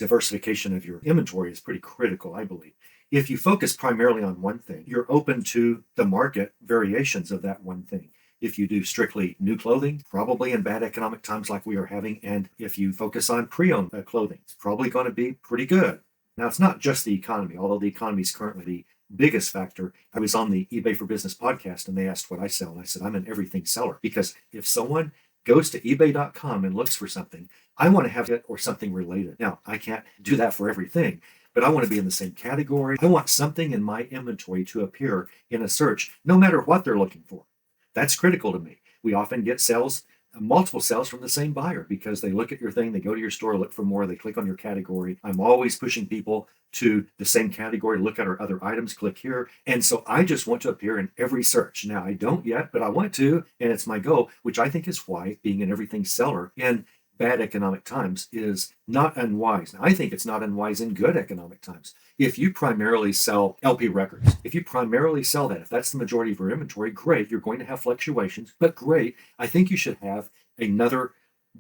diversification of your inventory is pretty critical, I believe. If you focus primarily on one thing, you're open to the market variations of that one thing. If you do strictly new clothing, probably in bad economic times like we are having, and if you focus on pre-owned clothing, it's probably going to be pretty good. Now, it's not just the economy, although the economy is currently the biggest factor. I was on the eBay for Business podcast and they asked what I sell. And I said, I'm an everything seller, because if someone goes to ebay.com and looks for something, I want to have it or something related. Now, I can't do that for everything, but I want to be in the same category. I want something in my inventory to appear in a search, no matter what they're looking for. That's critical to me. We often get sales, multiple sales from the same buyer, because they look at your thing, they go to your store, look for more, they click on your category. I'm always pushing people to the same category, look at our other items, click here. And so I just want to appear in every search. Now, I don't yet, but I want to, and it's my goal, which I think is why being an everything seller in bad economic times is not unwise. Now, I think it's not unwise in good economic times. If you primarily sell LP records, if you primarily sell that, if that's the majority of your inventory, great, you're going to have fluctuations, but great. I think you should have another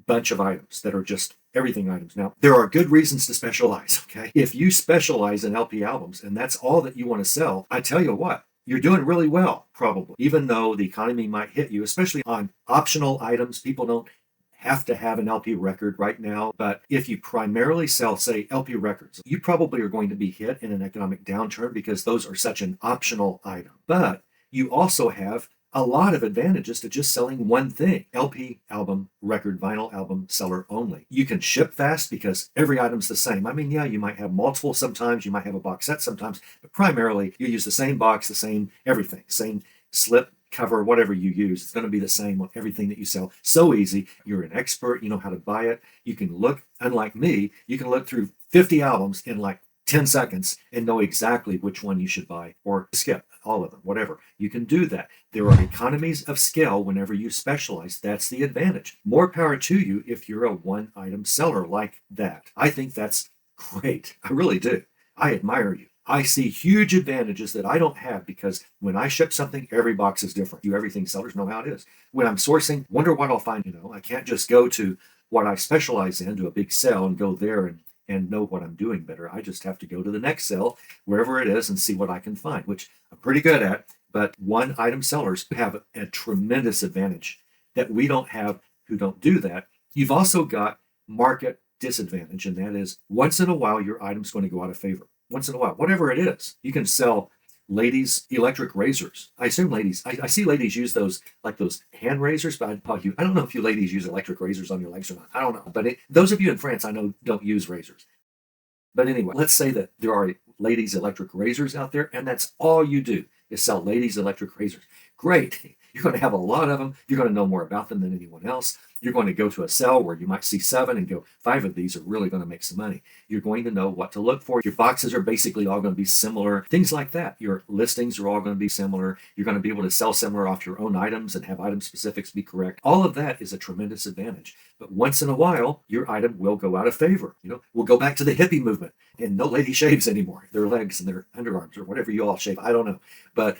bunch of items that are just everything items. Now, there are good reasons to specialize, okay? If you specialize in LP albums and that's all that you want to sell, I tell you what, you're doing really well, probably, even though the economy might hit you, especially on optional items. People don't have to have an LP record right now. But if you primarily sell, say, LP records, you probably are going to be hit in an economic downturn because those are such an optional item. But you also have a lot of advantages to just selling one thing: LP album, record, vinyl album seller only. You can ship fast because every item's the same. I mean, yeah, you might have multiple sometimes, you might have a box set sometimes, but primarily you use the same box, the same everything, same slip, cover, whatever you use. It's going to be the same on everything that you sell. So easy. You're an expert. You know how to buy it. You can look, unlike me, you can look through 50 albums in like 10 seconds and know exactly which one you should buy or skip all of them, whatever. You can do that. There are economies of scale whenever you specialize. That's the advantage. More power to you if you're a one item seller like that. I think that's great. I really do. I admire you. I see huge advantages that I don't have, because when I ship something, every box is different. You everything sellers know how it is. When I'm sourcing, wonder what I'll find. I can't just go to what I specialize in, to a big sale, and go there and know what I'm doing better. I just have to go to the next sale, wherever it is, and see what I can find, which I'm pretty good at. But one item sellers have a tremendous advantage that we don't have who don't do that. You've also got market disadvantage, and that is once in a while, your item's going to go out of favor. Once in a while, whatever it is. You can sell ladies' electric razors. I assume ladies, I see ladies use those, like those hand razors, but I don't know if you ladies use electric razors on your legs or not. I don't know. But those of you in France, I know, don't use razors. But anyway, let's say that there are ladies' electric razors out there, and that's all you do is sell ladies' electric razors. Great. You're going to have a lot of them. You're going to know more about them than anyone else. You're going to go to a sale where you might see 7 and go, 5 of these are really going to make some money. You're going to know what to look for. Your boxes are basically all going to be similar. Things like that. Your listings are all going to be similar. You're going to be able to sell similar off your own items and have item specifics be correct. All of that is a tremendous advantage. But once in a while, your item will go out of favor. We'll go back to the hippie movement, and no lady shaves anymore. Their legs and their underarms, or whatever you all shave. I don't know. But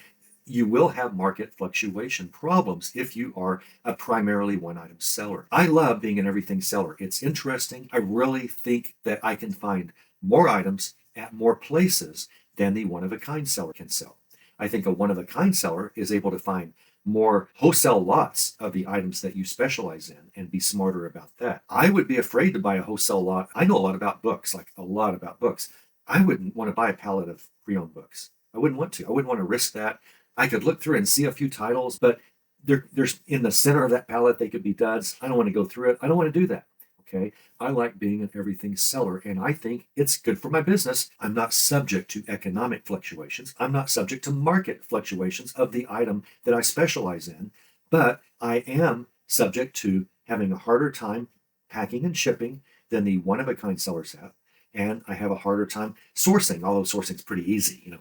you will have market fluctuation problems if you are a primarily one item seller. I love being an everything seller. It's interesting. I really think that I can find more items at more places than the one of a kind seller can sell. I think a one of a kind seller is able to find more wholesale lots of the items that you specialize in and be smarter about that. I would be afraid to buy a wholesale lot. I know a lot about books, like a lot about books. I wouldn't want to buy a pallet of pre-owned books. I wouldn't want to. I wouldn't want to risk that. I could look through and see a few titles, but there's in the center of that palette, they could be duds. I don't want to go through it. I don't want to do that. Okay. I like being an everything seller, and I think it's good for my business. I'm not subject to economic fluctuations. I'm not subject to market fluctuations of the item that I specialize in, but I am subject to having a harder time packing and shipping than the one of a kind sellers have. And I have a harder time sourcing, although sourcing's pretty easy,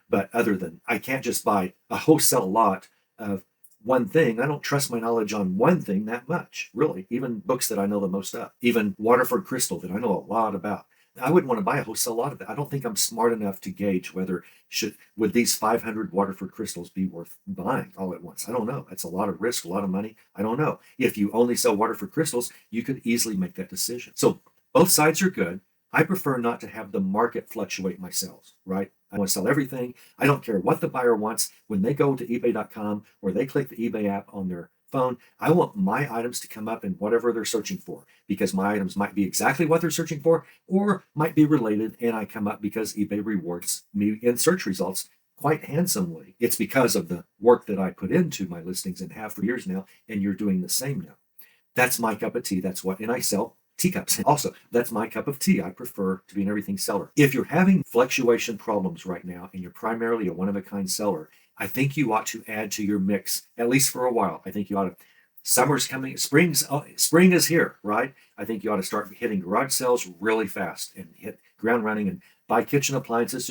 But other than, I can't just buy a wholesale lot of one thing. I don't trust my knowledge on one thing that much, really. Even books that I know the most of, even Waterford Crystal that I know a lot about. I wouldn't want to buy a wholesale lot of that. I don't think I'm smart enough to gauge whether would these 500 Waterford crystals be worth buying all at once. I don't know. That's a lot of risk, a lot of money. I don't know. If you only sell Waterford crystals, you could easily make that decision. So both sides are good. I prefer not to have the market fluctuate my sales, right? I want to sell everything. I don't care what the buyer wants. When they go to ebay.com or they click the eBay app on their phone, I want my items to come up in whatever they're searching for, because my items might be exactly what they're searching for or might be related, and I come up because eBay rewards me in search results quite handsomely. It's because of the work that I put into my listings and have for years now, and you're doing the same now. That's my cup of tea. That's what, and I sell teacups. Also, that's my cup of tea. I prefer to be an everything seller. If you're having fluctuation problems right now and you're primarily a one of a kind seller, I think you ought to add to your mix, at least for a while. I think you ought to. Summer's coming, spring is here, right? I think you ought to start hitting garage sales really fast and hit ground running and buy kitchen appliances.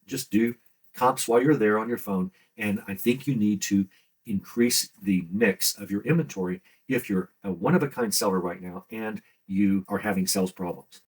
Just do comps while you're there on your phone. And I think you need to increase the mix of your inventory if you're a one of a kind seller right now and you are having sales problems.